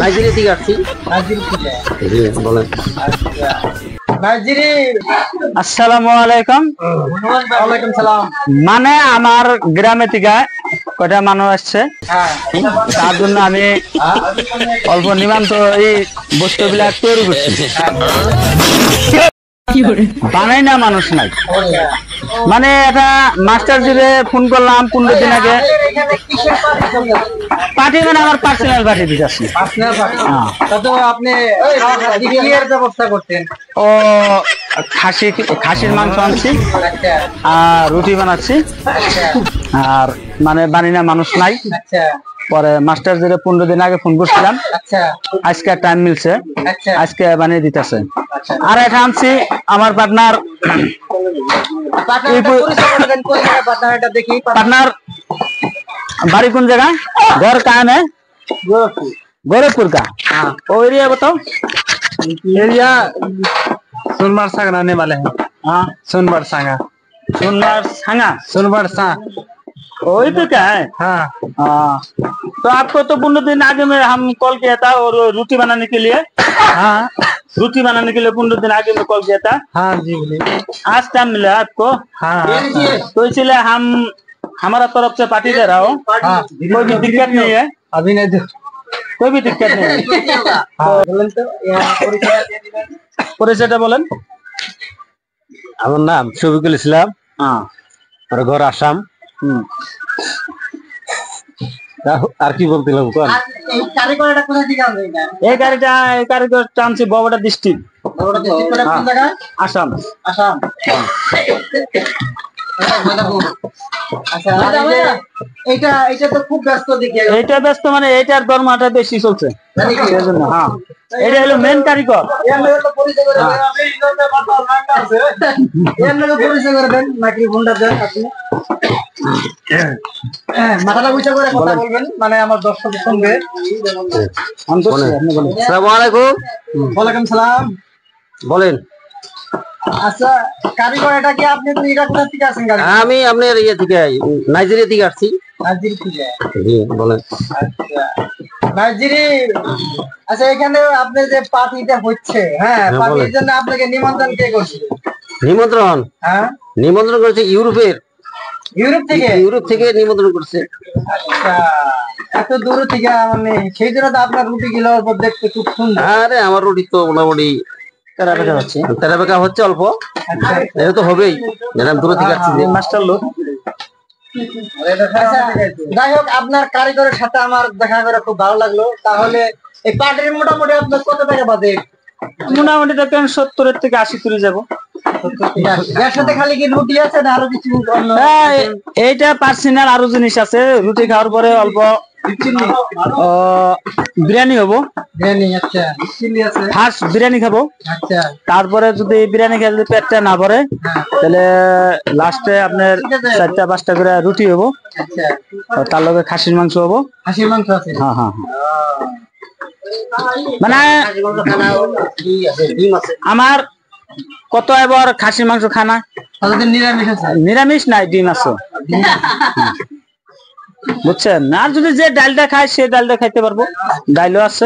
Nigeria থেকে আসছি। বলেন। আসসালামু আলাইকুম। ওয়ালাইকুম সালাম। মানে আমার গ্রামে থেকে কয়টা মানুষ আসছে, তার জন্য আমি অল্প নিমান্ত এই বস্তুবিলাক তৈরি করছি। বানাই না মানুষ নাই, মানে এটা মাস্টার জিরে ফোন করলাম 15 দিন আগে। পার্টি মানে আমার পার্সোনাল পার্টি দিতে আসছি। আপনি ব্যবস্থা করতেন? ও খাসির মাংস আনছি আর রুটি বানাচ্ছি, আর মানে বানি না মানুষ নাই। পরে মাস্টার জিরে 15 দিন আগে ফোন করছিলাম, আজকে টাইম মিলছে, আজকে বানিয়ে দিতেছে। আর এটা আনছি আমার পার্টনার। पार्टनर बाड़ी कौन जगह? घर कहाँ है? गोरखपुर का। वो एरिया बताओ। एरिया सोनबार सांगा आने वाले हैं। हाँ, सोनबार सांगा। सोनबार सांग वही पे क्या है? हाँ हाँ, तो आपको तो 15 दिन आगे में हम कॉल किया था और रोटी बनाने के लिए। हाँ, रोटी बनाने के लिए 15 दिन आगे में कॉल किया था। हाँ जी बोलिए। आज टाइम मिला आपको? हाँ, तो इसलिए हम हमारा तरफ से पार्टी दे रहा हूँ। हाँ, कोई भी दिक्कत नहीं है, अभी नहीं दो। कोई भी दिक्कत नहीं है। পরিচয়টা বলেন। আমার নাম শফিকুল ইসলাম। হ্যাঁ, আর ঘর আসাম। আর কি বলছিলাম? এই কারিগর টানছি বগুড়া ডিস্ট্রিক্ট, আসাম। এটা তো খুব ব্যস্ত দেখি। এইটা ব্যস্ত মানে এইটার দরমাটা বেশি চলছে, সেজন্য। হ্যাঁ, এটা হলো মেন কারিগর। মাথাটা বুঝে করে কথা বলবেন, মানে আমার দর্শক শুনবে। আসসালামু আলাইকুম। ওয়ালাইকুম সালাম। বলেন। আচ্ছা, কারিগর এটা কি আপনি তো এটা কোথা থেকে আসেন? আমি আপনার ইয়ে থেকে নাইজেরিয়া থেকে আসছি। নাইজেরিয়া থেকে? জি বলেন। নাইজেরিয়া। আচ্ছা, এখানে আপনি যে পার্টিটা হচ্ছে, হ্যাঁ, পার্টির জন্য আপনাকে নিমন্ত্রণ কে করছে? নিমন্ত্রণ? হ্যাঁ, নিমন্ত্রণ করেছে ইউরোপ থেকে নিমন্ত্রণ করছে। আচ্ছা, এত দূর থেকে, মানে সেই জন্য তো আপনার রুটি গুলো দেখতে খুব সুন্দর। আরে আমার রুটি তো মোটামুটি তেরা হচ্ছে অল্প। এটা তো হবেই, দূর থেকে আসছি। মাস্টার লোক। যাই হোক, আপনার কারিগরের সাথে আমার দেখা করে খুব ভালো লাগলো। তাহলে এই পার্টির মোটামুটি আপনার কত টাকা বাজেট? মোটামুটি দেখেন 70 থেকে 80 করে যাবো। এর সাথে খালি কি রুটি আছে না আরো কিছু? এইটা পার্সোনাল আরো জিনিস আছে। রুটি খাওয়ার পরে অল্প বিরিয়ানি হবো। আচ্ছা, ফার্স্ট বিরিয়ানি খাবো। আচ্ছা, তারপরে যদি বিরিয়ানি খেয়ে যদি পেটটা না ভরে, তাহলে লাস্টে আপনার 4টা-5টা করে রুটি হবো। আচ্ছা, তার লগে খাসির মাংস হবো। খাসির মাংস আছে? হ্যাঁ হ্যাঁ, মানে আমার কত এবার খাসির মাংস খানা। নিরামিষ আছে? নিরামিষ নাই, ডিম আছে, বুঝছেন। আর যদি যে ডালটা খায় সে ডালটা খাইতে পারবো, ডাইলও আছে।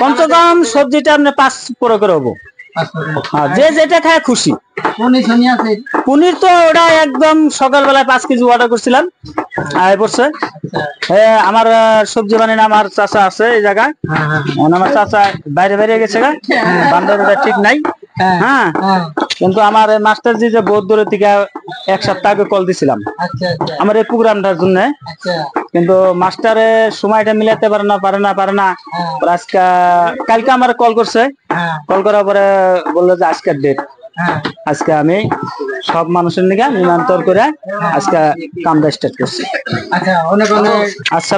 কমসে কম সবজিটা আপনি 5 করে হবো। যে যেটা খায় খুশি। পনির তো ওটা একদম সকালবেলায় 5 কেজি অর্ডার করছিলাম, আয় পড়ছে। আমার সবজি বানিয়ে আমার চাচা আছে এই জায়গায়। আমার চাচা বাইরে গেছে, বান্ধবটা ঠিক নাই। হ্যাঁ, কিন্তু আমার মাস্টার জি যে বহুত দূরে থেকে 1 সপ্তাহ আগে কল দিছিলাম আমার এই প্রোগ্রামটার জন্য, কিন্তু মাস্টারে সময়টা মিলাতে পারে না। আজকে কালকে আমার কল করছে, কল করার পরে বললো যে আজকের ডেট। আজকে আমি সব মানুষের নিয়ে নিমন্ত্রণ করে আজকে কামটা স্টার্ট করছি। আচ্ছা, অনেক অনেক। আচ্ছা।